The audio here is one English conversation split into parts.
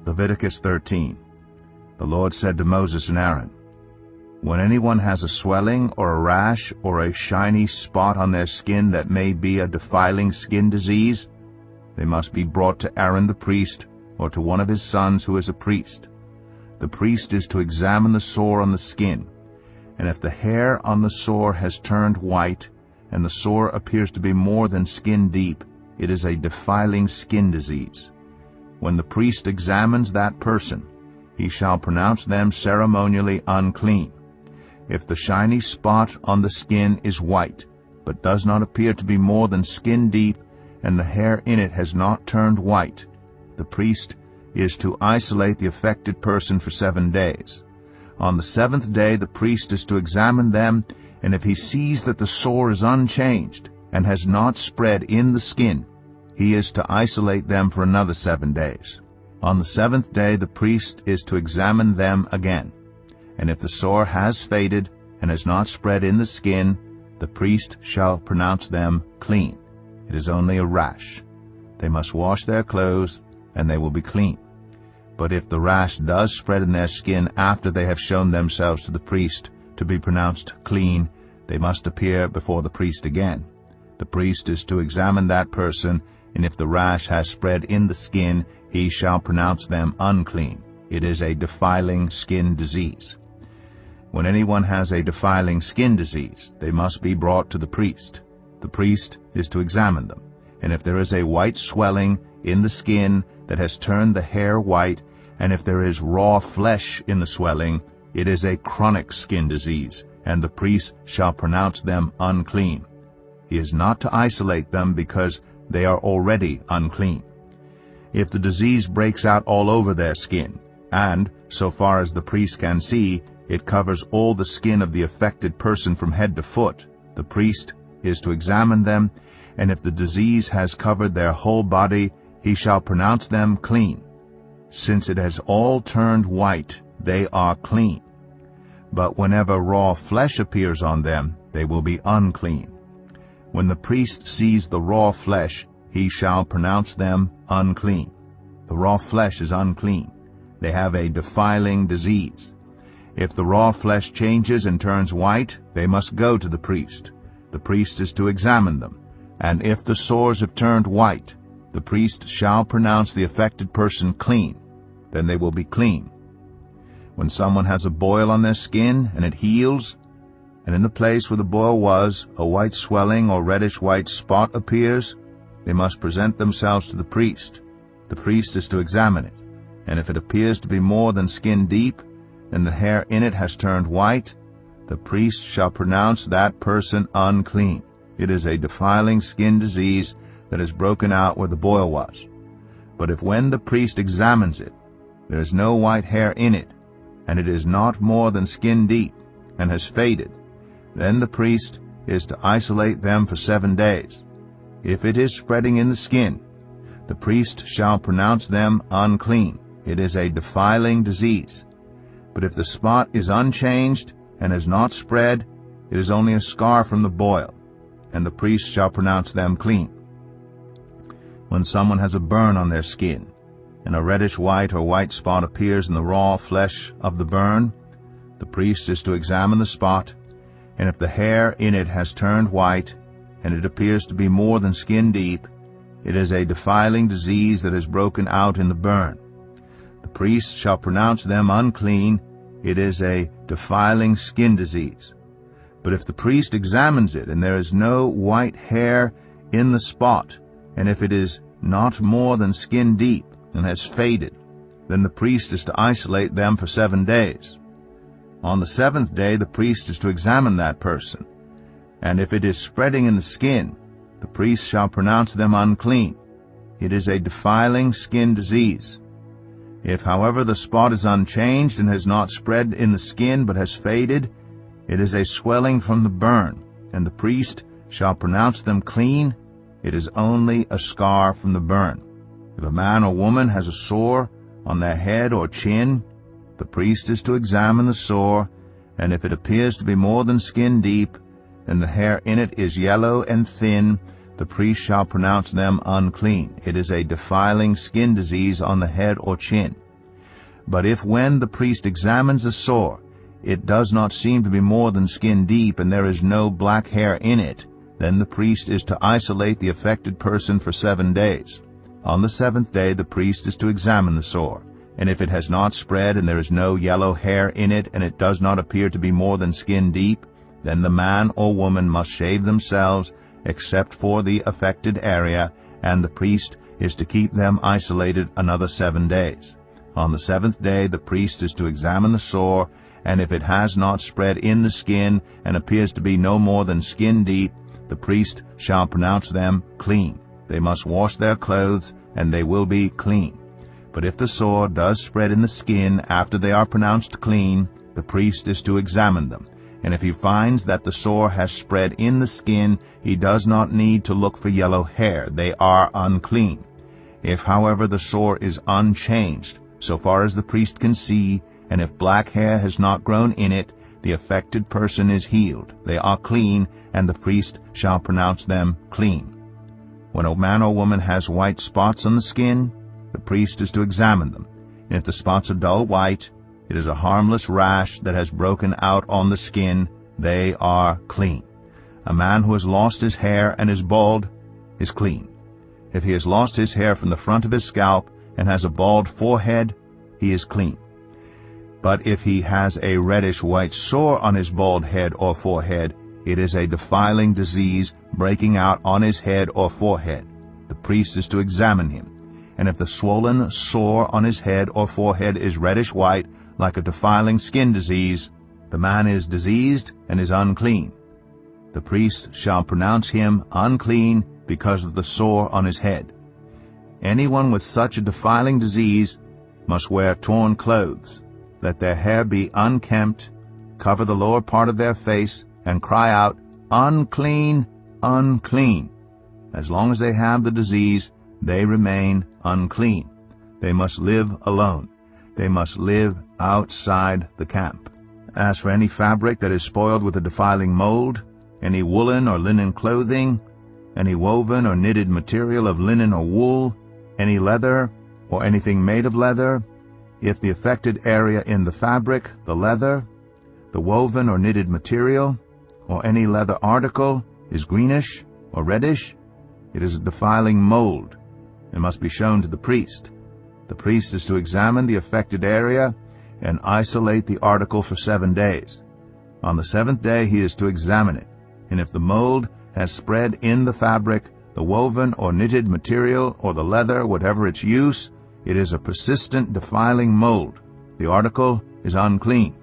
Leviticus 13. The Lord said to Moses and Aaron, "When anyone has a swelling or a rash or a shiny spot on their skin that may be a defiling skin disease, they must be brought to Aaron the priest or to one of his sons who is a priest. The priest is to examine the sore on the skin, and if the hair on the sore has turned white, and the sore appears to be more than skin deep, it is a defiling skin disease. When the priest examines that person, he shall pronounce them ceremonially unclean. If the shiny spot on the skin is white, but does not appear to be more than skin deep, and the hair in it has not turned white, the priest is to isolate the affected person for 7 days. On the 7th day the priest is to examine them, and if he sees that the sore is unchanged and has not spread in the skin, he is to isolate them for another 7 days. On the 7th day the priest is to examine them again, and if the sore has faded and has not spread in the skin, the priest shall pronounce them clean. It is only a rash. They must wash their clothes, and they will be clean. But if the rash does spread in their skin after they have shown themselves to the priest to be pronounced clean, they must appear before the priest again. The priest is to examine that person, and if the rash has spread in the skin, he shall pronounce them unclean. It is a defiling skin disease. When anyone has a defiling skin disease, they must be brought to the priest. The priest is to examine them, and if there is a white swelling in the skin that has turned the hair white, and if there is raw flesh in the swelling, it is a chronic skin disease, and the priest shall pronounce them unclean. He is not to isolate them because they are already unclean. If the disease breaks out all over their skin, and, so far as the priest can see, it covers all the skin of the affected person from head to foot, the priest is to examine them, and if the disease has covered their whole body, he shall pronounce them clean. Since it has all turned white, they are clean. But whenever raw flesh appears on them, they will be unclean. When the priest sees the raw flesh, he shall pronounce them unclean. The raw flesh is unclean. They have a defiling disease. If the raw flesh changes and turns white, they must go to the priest. The priest is to examine them, and if the sores have turned white, the priest shall pronounce the affected person clean. Then they will be clean. When someone has a boil on their skin and it heals, and in the place where the boil was, a white swelling or reddish-white spot appears, they must present themselves to the priest. The priest is to examine it, and if it appears to be more than skin deep, and the hair in it has turned white, the priest shall pronounce that person unclean. It is a defiling skin disease that has broken out where the boil was. But if when the priest examines it, there is no white hair in it, and it is not more than skin deep, and has faded, then the priest is to isolate them for 7 days. If it is spreading in the skin, the priest shall pronounce them unclean. It is a defiling disease. But if the spot is unchanged and has not spread, it is only a scar from the boil, and the priest shall pronounce them clean. When someone has a burn on their skin, and a reddish-white or white spot appears in the raw flesh of the burn, the priest is to examine the spot, and if the hair in it has turned white, and it appears to be more than skin deep, it is a defiling disease that has broken out in the burn. The priest shall pronounce them unclean. It is a defiling skin disease. But if the priest examines it, and there is no white hair in the spot, and if it is not more than skin deep, and has faded, then the priest is to isolate them for 7 days. On the 7th day the priest is to examine that person, and if it is spreading in the skin, the priest shall pronounce them unclean. It is a defiling skin disease. If, however, the spot is unchanged and has not spread in the skin but has faded, it is a swelling from the burn, and the priest shall pronounce them clean. It is only a scar from the burn. If a man or woman has a sore on their head or chin, the priest is to examine the sore, and if it appears to be more than skin deep, and the hair in it is yellow and thin, the priest shall pronounce them unclean. It is a defiling skin disease on the head or chin. But if when the priest examines the sore, it does not seem to be more than skin deep, and there is no black hair in it, then the priest is to isolate the affected person for 7 days. On the 7th day the priest is to examine the sore, and if it has not spread and there is no yellow hair in it, and it does not appear to be more than skin deep, then the man or woman must shave themselves except for the affected area, and the priest is to keep them isolated another 7 days. On the 7th day the priest is to examine the sore, and if it has not spread in the skin and appears to be no more than skin deep, the priest shall pronounce them clean. They must wash their clothes, and they will be clean. But if the sore does spread in the skin after they are pronounced clean, the priest is to examine them. And if he finds that the sore has spread in the skin, he does not need to look for yellow hair. They are unclean. If, however, the sore is unchanged, so far as the priest can see, and if black hair has not grown in it, the affected person is healed. They are clean, and the priest shall pronounce them clean. When a man or woman has white spots on the skin, the priest is to examine them. And if the spots are dull white, it is a harmless rash that has broken out on the skin. They are clean. A man who has lost his hair and is bald is clean. If he has lost his hair from the front of his scalp and has a bald forehead, he is clean. But if he has a reddish-white sore on his bald head or forehead, it is a defiling disease breaking out on his head or forehead. The priest is to examine him. And if the swollen sore on his head or forehead is reddish-white, like a defiling skin disease, the man is diseased and is unclean. The priest shall pronounce him unclean because of the sore on his head. Anyone with such a defiling disease must wear torn clothes. Let their hair be unkempt, cover the lower part of their face, and cry out, "Unclean, unclean." As long as they have the disease, they remain unclean. They must live alone. They must live outside the camp. As for any fabric that is spoiled with a defiling mold, any woolen or linen clothing, any woven or knitted material of linen or wool, any leather, or anything made of leather, if the affected area in the fabric, the leather, the woven or knitted material, or any leather article is greenish or reddish, it is a defiling mold and must be shown to the priest. The priest is to examine the affected area and isolate the article for 7 days. On the 7th day he is to examine it, and if the mold has spread in the fabric, the woven or knitted material, or the leather, whatever its use, it is a persistent defiling mold. The article is unclean.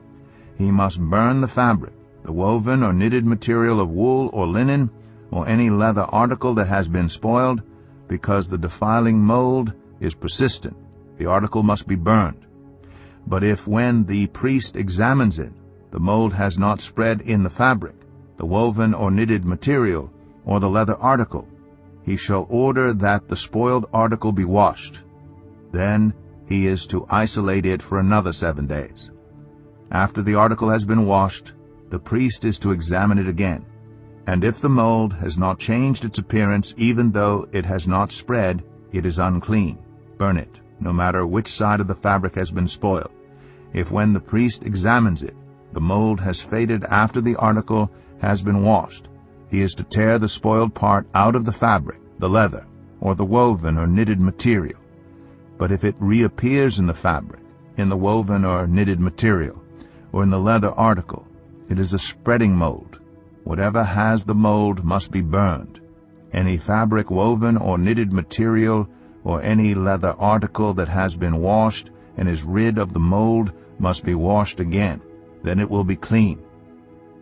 He must burn the fabric, the woven or knitted material of wool or linen, or any leather article that has been spoiled, because the defiling mold is persistent. The article must be burned. But if when the priest examines it, the mold has not spread in the fabric, the woven or knitted material, or the leather article, he shall order that the spoiled article be washed. Then he is to isolate it for another 7 days. After the article has been washed, the priest is to examine it again. And if the mold has not changed its appearance, even though it has not spread, it is unclean. Burn it, no matter which side of the fabric has been spoiled. If when the priest examines it, the mold has faded after the article has been washed, he is to tear the spoiled part out of the fabric, the leather, or the woven or knitted material. But if it reappears in the fabric, in the woven or knitted material, or in the leather article, it is a spreading mold. Whatever has the mold must be burned. Any fabric, woven or knitted material, or any leather article that has been washed and is rid of the mold must be washed again. Then it will be clean.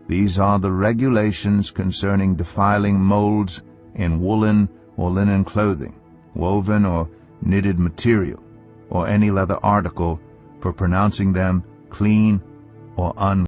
These are the regulations concerning defiling molds in woolen or linen clothing, woven or knitted material, or any leather article, for pronouncing them clean or unclean.